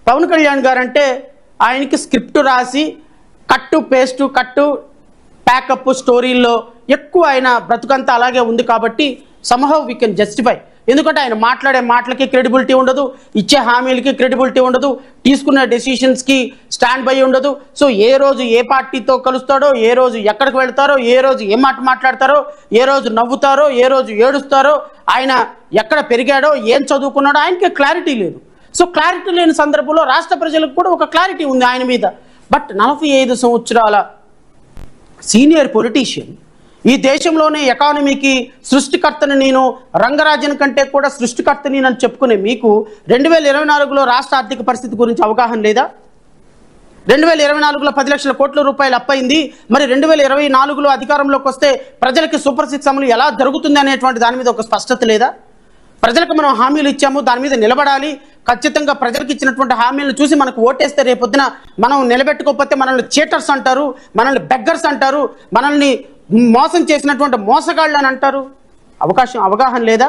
పవన్ కళ్యాణ్ గారు అంటే ఆయనకి స్క్రిప్ట్ రాసి కట్టు పేస్టు కట్టు ప్యాకప్ స్టోరీల్లో ఎక్కువ ఆయన బ్రతుకంతా అలాగే ఉంది కాబట్టి సమ్హౌ వీ కెన్ జస్టిఫై. ఎందుకంటే ఆయన మాట్లాడే మాటలకి క్రెడిబిలిటీ ఉండదు, ఇచ్చే హామీలకి క్రెడిబిలిటీ ఉండదు, తీసుకున్న డెసిషన్స్కి స్టాండ్ బై ఉండదు. సో ఏ రోజు ఏ పార్టీతో కలుస్తాడో, ఏ రోజు ఎక్కడికి వెళ్తారో, ఏ రోజు ఏ మాట మాట్లాడతారో, ఏ రోజు నవ్వుతారో, ఏ రోజు ఏడుస్తారో, ఆయన ఎక్కడ పెరిగాడో, ఏం చదువుకున్నాడో ఆయనకి క్లారిటీ లేదు. సో క్లారిటీ లేని సందర్భంలో రాష్ట్ర ప్రజలకు కూడా ఒక క్లారిటీ ఉంది ఆయన మీద. బట్ 45 సంవత్సరాల సీనియర్ పొలిటీషియన్, ఈ దేశంలోనే ఎకానమీకి సృష్టికర్తని నేను, రంగరాజన్ కంటే కూడా సృష్టికర్తని అని చెప్పుకునే మీకు 2024లో రాష్ట్ర ఆర్థిక పరిస్థితి గురించి అవగాహన లేదా? 2024లో 10 లక్షల కోట్ల రూపాయలు అప్పయింది. మరి 2024లో అధికారంలోకి వస్తే ప్రజలకి సూపర్ 6 అమలు ఎలా జరుగుతుంది అనేటువంటి దాని మీద ఒక స్పష్టత లేదా? ప్రజలకు మనం హామీలు ఇచ్చాము, దాని మీద నిలబడాలి. ఖచ్చితంగా ప్రజలకు ఇచ్చినటువంటి హామీలను చూసి మనకు ఓటేస్తే రేపొద్దున మనం నిలబెట్టుకోకపోతే మనల్ని చీటర్స్ అంటారు, మనల్ని బెగ్గర్స్ అంటారు, మనల్ని మోసం చేసినటువంటి మోసగాళ్ళు అని అంటారు. అవగాహన లేదా?